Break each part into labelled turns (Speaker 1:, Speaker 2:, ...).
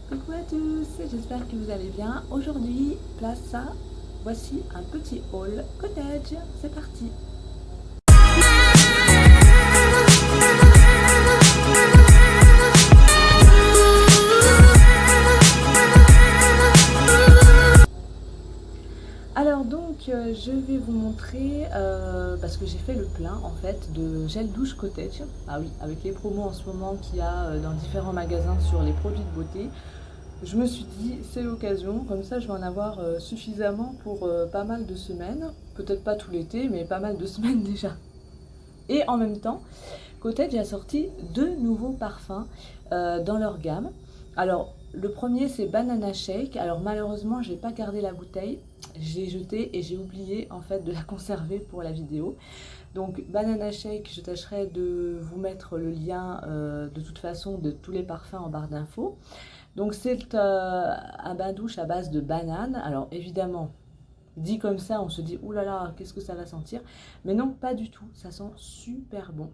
Speaker 1: Coucou à tous, j'espère que vous allez bien. Aujourd'hui, place à, voici un petit haul cottage. C'est parti. Alors donc, je vais vous montrer, parce que j'ai fait le plein en fait de gel douche cottage. Ah oui, avec les promos en ce moment qu'il y a dans différents magasins sur les produits de beauté. Je me suis dit, c'est l'occasion, comme ça je vais en avoir suffisamment pour pas mal de semaines. Peut-être pas tout l'été, mais pas mal de semaines déjà. Et en même temps, Cottage a sorti deux nouveaux parfums dans leur gamme. Alors, le premier c'est Banana Shake. Alors malheureusement, je n'ai pas gardé la bouteille. J'ai jeté et j'ai oublié en fait de la conserver pour la vidéo. Donc Banana Shake, je tâcherai de vous mettre le lien de toute façon de tous les parfums en barre d'infos. Donc c'est un bain douche à base de banane. Alors évidemment, dit comme ça, on se dit oulala, là là, qu'est-ce que ça va sentir? Mais non, pas du tout. Ça sent super bon.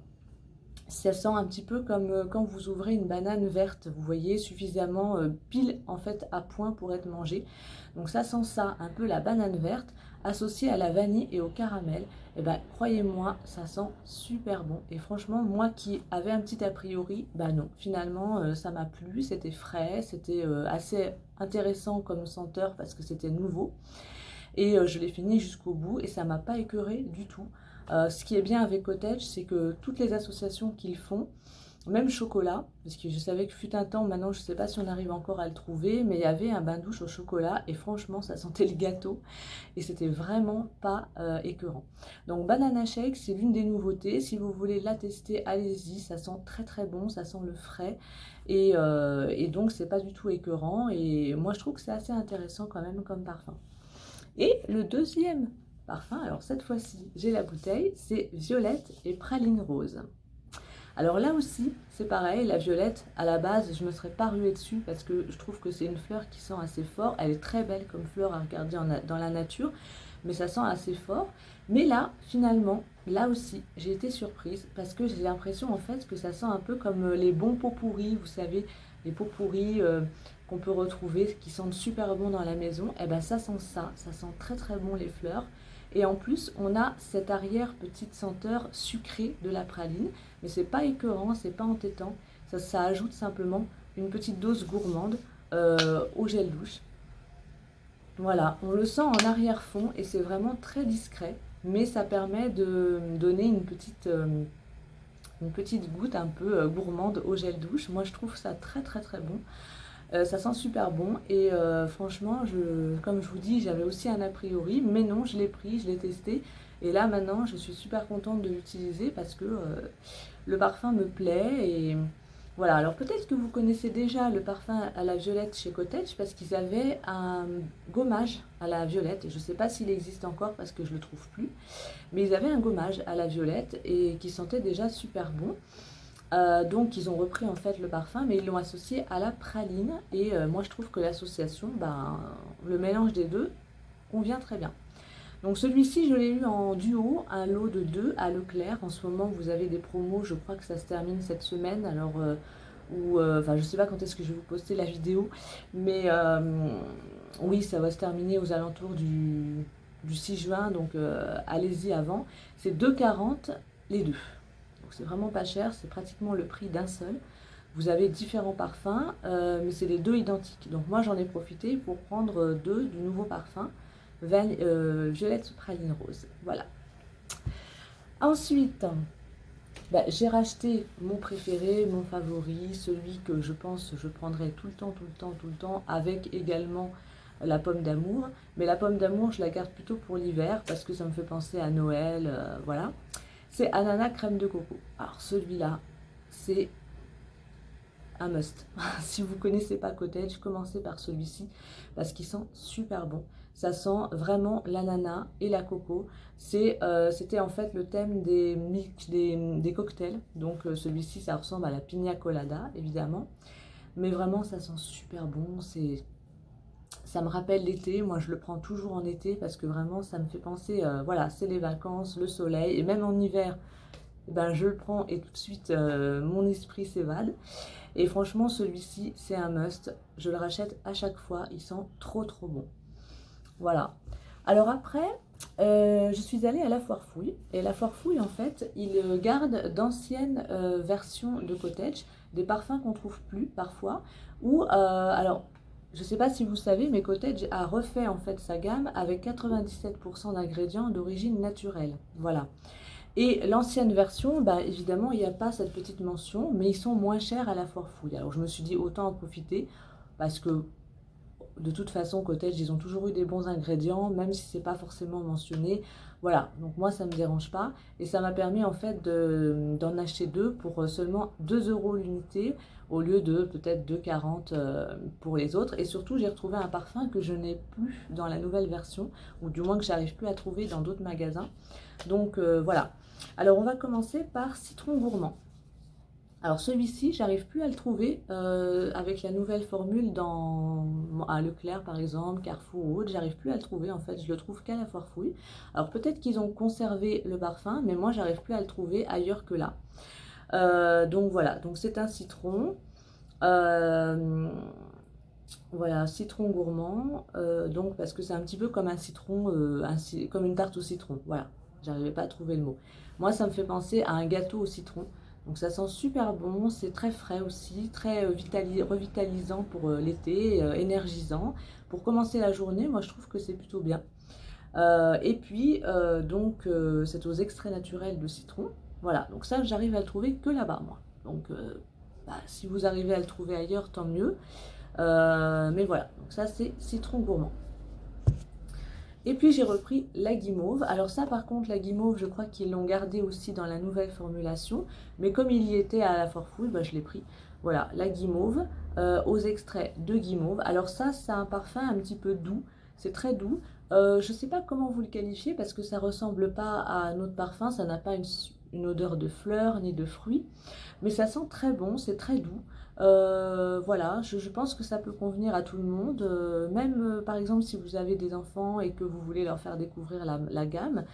Speaker 1: Ça sent un petit peu comme quand vous ouvrez une banane verte, vous voyez, suffisamment pile en fait à point pour être mangée. Donc ça sent ça, un peu la banane verte, associée à la vanille et au caramel. Et ben croyez-moi, ça sent super bon. Et franchement, moi qui avais un petit a priori, bah non, finalement ça m'a plu, c'était frais, c'était assez intéressant comme senteur parce que c'était nouveau. Et je l'ai fini jusqu'au bout et ça m'a pas écœuré du tout. Ce qui est bien avec Cottage, c'est que toutes les associations qu'ils font, même chocolat, parce que je savais que fut un temps, maintenant je ne sais pas si on arrive encore à le trouver, mais il y avait un bain douche au chocolat et franchement ça sentait le gâteau et c'était vraiment pas écœurant. Donc Banana Shake, c'est l'une des nouveautés. Si vous voulez la tester, allez-y, ça sent très très bon, ça sent le frais et donc c'est pas du tout écœurant et moi je trouve que c'est assez intéressant quand même comme parfum. Et le deuxième parfum, alors cette fois-ci, j'ai la bouteille, c'est Violette et Praline Rose. Alors là aussi, c'est pareil, la violette, à la base, je ne me serais pas ruée dessus parce que je trouve que c'est une fleur qui sent assez fort. Elle est très belle comme fleur à regarder dans la nature, mais ça sent assez fort. Mais là, finalement, là aussi, j'ai été surprise parce que j'ai l'impression en fait que ça sent un peu comme les bons pots pourris, vous savez, les pots pourris qu'on peut retrouver, qui sentent super bon dans la maison. Et ben ça sent ça sent très très bon les fleurs. Et en plus, on a cette arrière petite senteur sucrée de la praline, mais c'est pas écœurant, c'est pas entêtant. Ça ajoute simplement une petite dose gourmande au gel douche. Voilà, on le sent en arrière-fond et c'est vraiment très discret, mais ça permet de donner une petite goutte un peu gourmande au gel douche. Moi, je trouve ça très très très bon. Ça sent super bon et franchement, comme je vous dis, j'avais aussi un a priori, mais non, je l'ai pris, je l'ai testé et là maintenant, je suis super contente de l'utiliser parce que le parfum me plaît et voilà. Alors peut-être que vous connaissez déjà le parfum à la violette chez Cottage parce qu'ils avaient un gommage à la violette et je ne sais pas s'il existe encore parce que je ne le trouve plus, mais ils avaient un gommage à la violette et qui sentait déjà super bon. Donc ils ont repris en fait le parfum mais ils l'ont associé à la praline et moi je trouve que l'association, ben, le mélange des deux convient très bien. Donc celui-ci je l'ai eu en duo, un lot de 2 à Leclerc. En ce moment vous avez des promos, je crois que ça se termine cette semaine, alors enfin je sais pas quand est-ce que je vais vous poster la vidéo, mais oui ça va se terminer aux alentours du 6 juin, donc allez-y avant. C'est 2,40 les deux. Donc c'est vraiment pas cher, c'est pratiquement le prix d'un seul. Vous avez différents parfums, mais c'est les deux identiques. Donc moi j'en ai profité pour prendre deux du nouveau parfum, Violette Praline Rose. Voilà. Ensuite, bah, j'ai racheté mon préféré, mon favori, celui que je pense je prendrai tout le temps, tout le temps, tout le temps, avec également la pomme d'amour. Mais la pomme d'amour, je la garde plutôt pour l'hiver parce que ça me fait penser à Noël, voilà. C'est ananas crème de coco. Alors celui-là, c'est un must. Si vous ne connaissez pas Cottage, commencez par celui-ci parce qu'il sent super bon. Ça sent vraiment l'ananas et la coco. C'était en fait le thème des cocktails. Donc celui-ci, ça ressemble à la pina colada, évidemment. Mais vraiment, ça sent super bon. Ça me rappelle l'été. Moi, je le prends toujours en été parce que vraiment, ça me fait penser, voilà, c'est les vacances, le soleil. Et même en hiver, ben, je le prends et tout de suite mon esprit s'évade. Et franchement, celui-ci, c'est un must. Je le rachète à chaque fois. Il sent trop trop bon. Voilà. Alors après, je suis allée à la Foire Fouille. Et la Foire Fouille, en fait, ils gardent d'anciennes versions de Cottage, des parfums qu'on trouve plus parfois. Ou, alors, je ne sais pas si vous savez, mais Cottage a refait en fait sa gamme avec 97% d'ingrédients d'origine naturelle. Voilà. Et l'ancienne version, bah, évidemment, il n'y a pas cette petite mention, mais ils sont moins chers à la Foire Fouille. Alors je me suis dit autant en profiter, parce que de toute façon, Cottage, ils ont toujours eu des bons ingrédients, même si c'est pas forcément mentionné. Voilà, donc moi, ça ne me dérange pas. Et ça m'a permis en fait d'en acheter deux pour seulement 2 euros l'unité, au lieu de peut-être 2,40 pour les autres. Et surtout, j'ai retrouvé un parfum que je n'ai plus dans la nouvelle version, ou du moins que j'arrive plus à trouver dans d'autres magasins. Donc voilà. Alors on va commencer par Citron Gourmand. Alors celui-ci, j'arrive plus à le trouver avec la nouvelle formule à Leclerc par exemple, Carrefour ou autre, j'arrive plus à le trouver en fait, je le trouve qu'à la Foire Fouille. Alors peut-être qu'ils ont conservé le parfum, mais moi j'arrive plus à le trouver ailleurs que là. Donc voilà, donc c'est un citron, voilà, citron gourmand, donc parce que c'est un petit peu comme un citron, comme une tarte au citron, voilà, j'arrivais pas à trouver le mot. Moi ça me fait penser à un gâteau au citron. Donc ça sent super bon, c'est très frais aussi, très revitalisant pour l'été, énergisant. Pour commencer la journée, moi je trouve que c'est plutôt bien. Et puis, c'est aux extraits naturels de citron. Voilà, donc ça j'arrive à le trouver que là-bas, moi. Donc bah, si vous arrivez à le trouver ailleurs, tant mieux. Mais voilà, donc ça c'est citron gourmand. Et puis j'ai repris la guimauve. Alors ça par contre, la guimauve, je crois qu'ils l'ont gardé aussi dans la nouvelle formulation. Mais comme il y était à la Foire Fouille, bah, je l'ai pris. Voilà, la guimauve aux extraits de guimauve. Alors ça, c'est un parfum un petit peu doux. C'est très doux. Je ne sais pas comment vous le qualifiez parce que ça ne ressemble pas à un autre parfum. Ça n'a pas une odeur de fleurs ni de fruits. Mais ça sent très bon, c'est très doux. Voilà, je pense que ça peut convenir à tout le monde, même par exemple si vous avez des enfants et que vous voulez leur faire découvrir la gamme,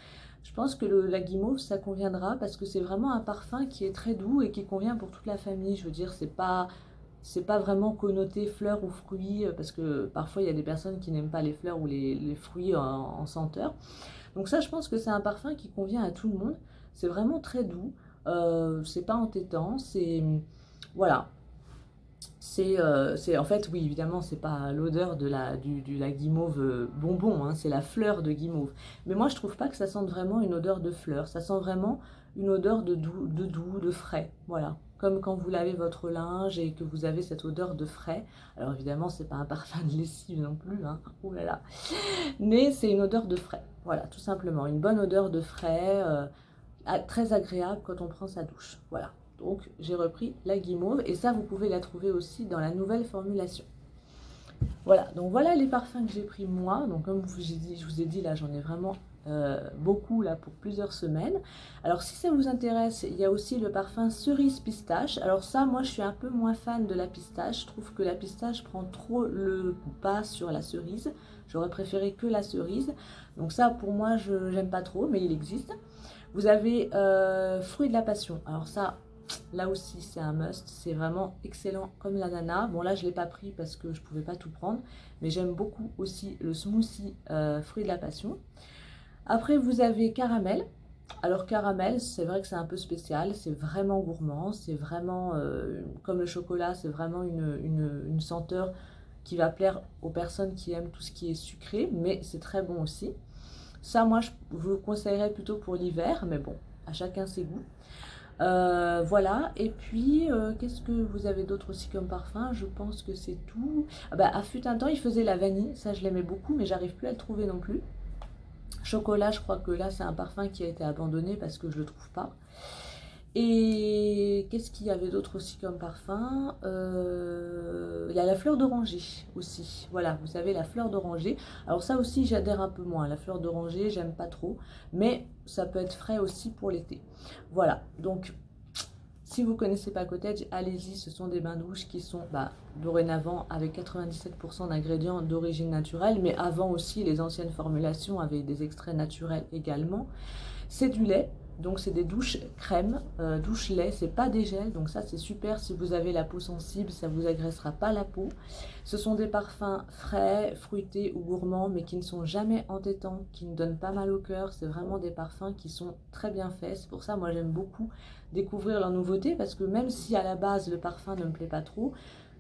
Speaker 1: je pense que la guimauve ça conviendra parce que c'est vraiment un parfum qui est très doux et qui convient pour toute la famille. Je veux dire, c'est pas vraiment connoté fleurs ou fruits parce que parfois il y a des personnes qui n'aiment pas les fleurs ou les fruits en senteur. Donc ça, je pense que c'est un parfum qui convient à tout le monde. C'est vraiment très doux, c'est pas entêtant, c'est voilà. C'est en fait, oui, évidemment, c'est pas l'odeur de la guimauve bonbon, hein, c'est la fleur de guimauve. Mais moi, je trouve pas que ça sente vraiment une odeur de fleur. Ça sent vraiment une odeur de doux, de frais. Voilà. Comme quand vous lavez votre linge et que vous avez cette odeur de frais. Alors évidemment, c'est pas un parfum de lessive non plus, hein. Ouh là là. Mais c'est une odeur de frais. Voilà, tout simplement. Une bonne odeur de frais, très agréable quand on prend sa douche. Voilà. Donc j'ai repris la guimauve et ça vous pouvez la trouver aussi dans la nouvelle formulation. Voilà, donc voilà les parfums que j'ai pris moi. Donc comme je vous ai dit là, j'en ai vraiment beaucoup là pour plusieurs semaines. Alors si ça vous intéresse, il y a aussi le parfum cerise pistache. Alors ça, moi je suis un peu moins fan de la pistache. Je trouve que la pistache prend trop le pas sur la cerise. J'aurais préféré que la cerise. Donc ça pour moi je n'aime pas trop, mais il existe. Vous avez fruit de la passion. Alors ça, là aussi, c'est un must. C'est vraiment excellent comme l'ananas. Bon, là, je ne l'ai pas pris parce que je ne pouvais pas tout prendre. Mais j'aime beaucoup aussi le smoothie fruit de la passion. Après, vous avez caramel. Alors, caramel, c'est vrai que c'est un peu spécial. C'est vraiment gourmand. C'est vraiment, comme le chocolat, c'est vraiment une senteur qui va plaire aux personnes qui aiment tout ce qui est sucré. Mais c'est très bon aussi. Ça, moi, je vous conseillerais plutôt pour l'hiver. Mais bon, à chacun ses goûts. Voilà, et puis qu'est-ce que vous avez d'autre aussi comme parfum? Je pense que c'est tout. Ah bah, à fut un temps, il faisait la vanille, ça je l'aimais beaucoup, mais j'arrive plus à le trouver non plus. Chocolat, je crois que là c'est un parfum qui a été abandonné parce que je le trouve pas. Et qu'est-ce qu'il y avait d'autre aussi comme parfum? Il y a la fleur d'oranger aussi. Voilà, vous savez, la fleur d'oranger. Alors ça aussi, j'adhère un peu moins. La fleur d'oranger, j'aime pas trop. Mais ça peut être frais aussi pour l'été. Voilà, donc si vous ne connaissez pas Cottage, allez-y. Ce sont des bains douches qui sont dorénavant avec 97% d'ingrédients d'origine naturelle. Mais avant aussi, les anciennes formulations avaient des extraits naturels également. C'est du lait. Donc c'est des douches crème, douche lait, c'est pas des gels, donc ça c'est super si vous avez la peau sensible, ça vous agressera pas la peau. Ce sont des parfums frais, fruités ou gourmands, mais qui ne sont jamais entêtants, qui ne donnent pas mal au cœur. C'est vraiment des parfums qui sont très bien faits. C'est pour ça moi j'aime beaucoup découvrir leurs nouveautés, parce que même si à la base le parfum ne me plaît pas trop,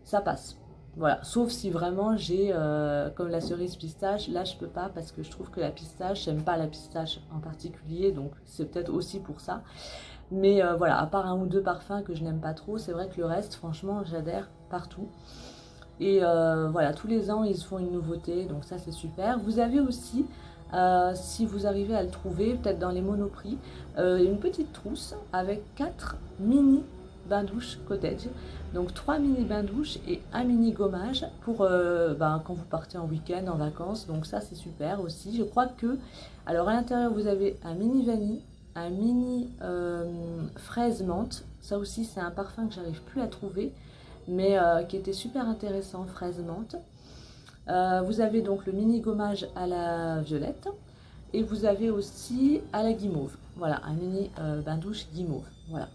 Speaker 1: ça passe. Voilà, sauf si vraiment j'ai, comme la cerise pistache, là je peux pas parce que je trouve que la pistache, j'aime pas la pistache en particulier, donc c'est peut-être aussi pour ça. Mais voilà, à part un ou deux parfums que je n'aime pas trop, c'est vrai que le reste, franchement, j'adhère partout. Et voilà, tous les ans, ils font une nouveauté, donc ça c'est super. Vous avez aussi, si vous arrivez à le trouver, peut-être dans les monoprix, une petite trousse avec 4 mini bains-douches cottage. Donc 3 mini bains-douches et un mini gommage pour quand vous partez en week-end, en vacances. Donc ça c'est super aussi. Je crois que, alors à l'intérieur vous avez un mini vanille, un mini fraise menthe. Ça aussi c'est un parfum que j'arrive plus à trouver, mais qui était super intéressant, fraise menthe. Vous avez donc le mini gommage à la violette. Et vous avez aussi à la guimauve. Voilà, un mini bain-douche guimauve. Voilà.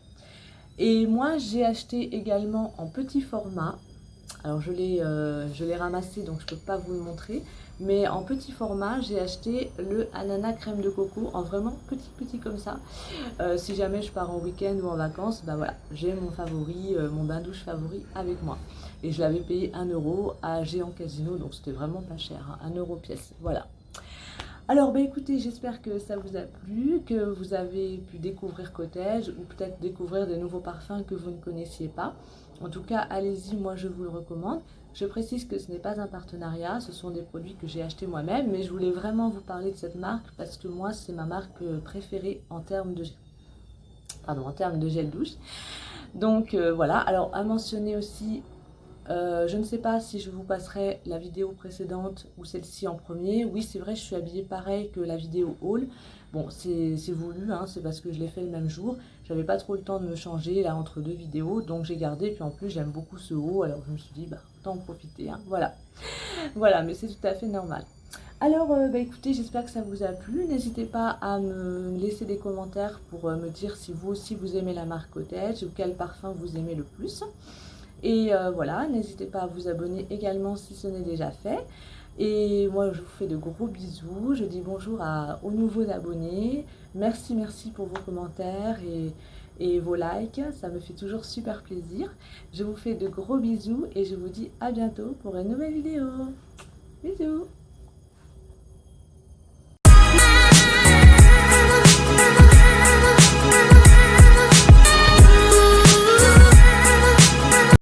Speaker 1: Et moi, j'ai acheté également en petit format. Alors, je l'ai ramassé, donc je ne peux pas vous le montrer. Mais en petit format, j'ai acheté le ananas crème de coco en vraiment petit comme ça. Si jamais je pars en week-end ou en vacances, bah voilà, j'ai mon favori, mon bain-douche favori avec moi. Et je l'avais payé 1 euro à Géant Casino, donc c'était vraiment pas cher, hein, 1 euro pièce. Voilà. Alors, bah écoutez, j'espère que ça vous a plu, que vous avez pu découvrir Cottage ou peut-être découvrir des nouveaux parfums que vous ne connaissiez pas. En tout cas, allez-y, moi je vous le recommande. Je précise que ce n'est pas un partenariat, ce sont des produits que j'ai achetés moi-même, mais je voulais vraiment vous parler de cette marque parce que moi, c'est ma marque préférée en termes de gel douche. Donc voilà, alors à mentionner aussi, je ne sais pas si je vous passerai la vidéo précédente ou celle-ci en premier. Oui, c'est vrai, je suis habillée pareil que la vidéo haul. Bon, c'est voulu, hein, c'est parce que je l'ai fait le même jour. J'avais pas trop le temps de me changer là entre deux vidéos, donc j'ai gardé. Puis en plus, j'aime beaucoup ce haut, alors je me suis dit, bah, autant en profiter. Hein, voilà. Voilà, mais c'est tout à fait normal. Alors, écoutez, j'espère que ça vous a plu. N'hésitez pas à me laisser des commentaires pour me dire si vous aussi vous aimez la marque Cottage ou quel parfum vous aimez le plus. Et voilà, n'hésitez pas à vous abonner également si ce n'est déjà fait. Et moi, je vous fais de gros bisous. Je dis bonjour aux nouveaux abonnés. Merci pour vos commentaires et vos likes. Ça me fait toujours super plaisir. Je vous fais de gros bisous et je vous dis à bientôt pour une nouvelle vidéo. Bisous!